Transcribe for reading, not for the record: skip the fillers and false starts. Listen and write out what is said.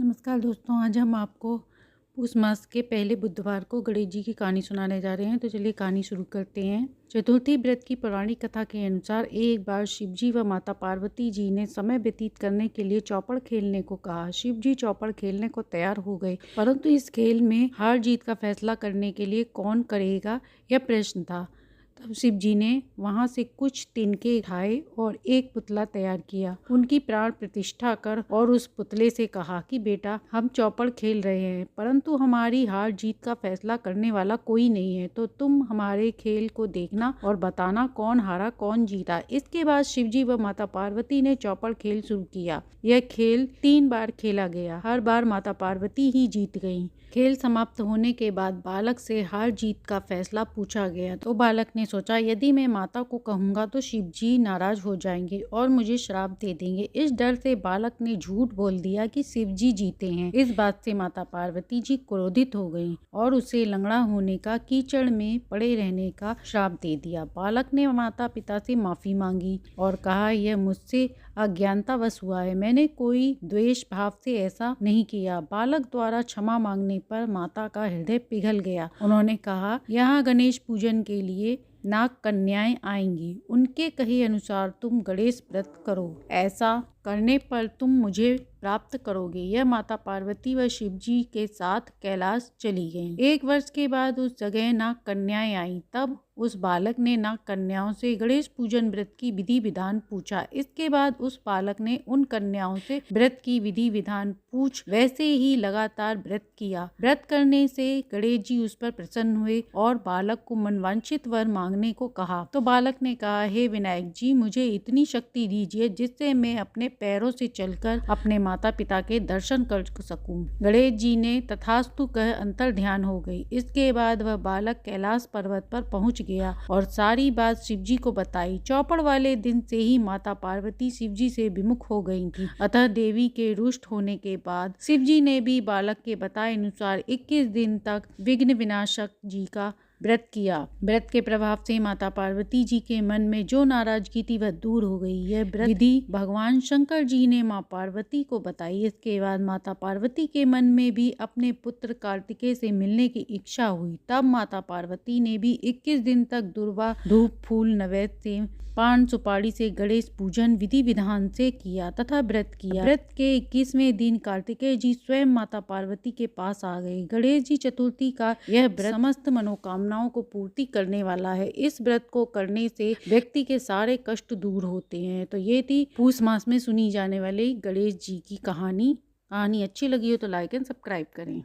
नमस्कार दोस्तों, आज हम आपको पूष मास के पहले बुधवार को गणेश जी की कहानी सुनाने जा रहे हैं। तो चलिए कहानी शुरू करते हैं। चतुर्थी व्रत की पौराणिक कथा के अनुसार एक बार शिव जी व माता पार्वती जी ने समय व्यतीत करने के लिए चौपड़ खेलने को कहा। शिव जी चौपड़ खेलने को तैयार हो गए, परंतु इस खेल में हार जीत का फैसला करने के लिए कौन करेगा यह प्रश्न था। तब शिव जी ने वहां से कुछ तिनके उठाए और एक पुतला तैयार किया, उनकी प्राण प्रतिष्ठा कर और उस पुतले से कहा कि बेटा, हम चौपड़ खेल रहे हैं, परंतु हमारी हार जीत का फैसला करने वाला कोई नहीं है, तो तुम हमारे खेल को देखना और बताना कौन हारा कौन जीता। इसके बाद शिव जी व माता पार्वती ने चौपड़ खेल शुरू किया। यह खेल 3 बार खेला गया। हर बार माता पार्वती ही जीत गयी। खेल समाप्त होने के बाद बालक से हार जीत का फैसला पूछा गया, तो बालक ने सोचा, यदि मैं माता को कहूंगा तो शिव जी नाराज हो जाएंगे और मुझे श्राप दे देंगे। इस डर से बालक ने झूठ बोल दिया कि शिव जी जीते हैं। इस बात से माता पार्वती जी क्रोधित हो गईं और उसे लंगड़ा होने का, कीचड़ में पड़े रहने का श्राप दे दिया। बालक ने माता पिता से माफी मांगी और कहा, यह मुझसे अज्ञानतावश हुआ है, मैंने कोई द्वेष भाव से ऐसा नहीं किया। बालक द्वारा क्षमा मांगने पर माता का हृदय पिघल गया। उन्होंने कहा, यहाँ गणेश पूजन के लिए नाग कन्याएं आएंगी, उनके कहे अनुसार तुम गणेश व्रत करो, ऐसा करने पर तुम मुझे प्राप्त करोगे। यह माता पार्वती व शिव जी के साथ कैलाश चली गईं। 1 वर्ष के बाद उस जगह नाग कन्याएं आईं। तब उस बालक ने नाग कन्याओं से गणेश पूजन व्रत की विधि विधान पूछा। इसके बाद उस बालक ने उन कन्याओं से व्रत की विधि विधान पूछ वैसे ही लगातार व्रत किया। व्रत करने से गणेश जी उस पर प्रसन्न हुए और बालक को मनवांछित वर मांगने को कहा। तो बालक ने कहा, हे विनायक जी, मुझे इतनी शक्ति दीजिए जिससे मैं अपने पैरों से चलकर अपने माता पिता के दर्शन कर सकूं। गणेश जी ने तथास्तु कह अंतर ध्यान हो गई। इसके बाद वह बालक कैलाश पर्वत पर पहुंच गया और सारी बात शिव जी को बताई। चौपड़ वाले दिन से ही माता पार्वती शिव जी से विमुख हो गई थी। अतः देवी के रुष्ट होने के बाद शिव जी ने भी बालक के बताए अनुसार 21 दिन तक विघ्न विनाशक जी का व्रत किया। व्रत के प्रभाव से माता पार्वती जी के मन में जो नाराजगी थी वह दूर हो गई। यह व्रत विधि भगवान शंकर जी ने मां पार्वती को बताई। इसके बाद माता पार्वती के मन में भी अपने पुत्र कार्तिकेय से मिलने की इच्छा हुई। तब माता पार्वती ने भी 21 दिन तक दुर्वा, धूप, फूल, नैवेद्य से, पान सुपारी से गणेश पूजन विधि विधान से किया तथा व्रत किया। व्रत के 21वें दिन कार्तिकेय जी स्वयं माता पार्वती के पास आ गए। गणेश जी चतुर्थी का यह व्रत समस्त मनोकामनाओं को पूर्ति करने वाला है। इस व्रत को करने से व्यक्ति के सारे कष्ट दूर होते हैं। तो ये थी पूष मास में सुनी जाने वाली गणेश जी की कहानी। अच्छी लगी हो तो लाइक एंड सब्सक्राइब करें।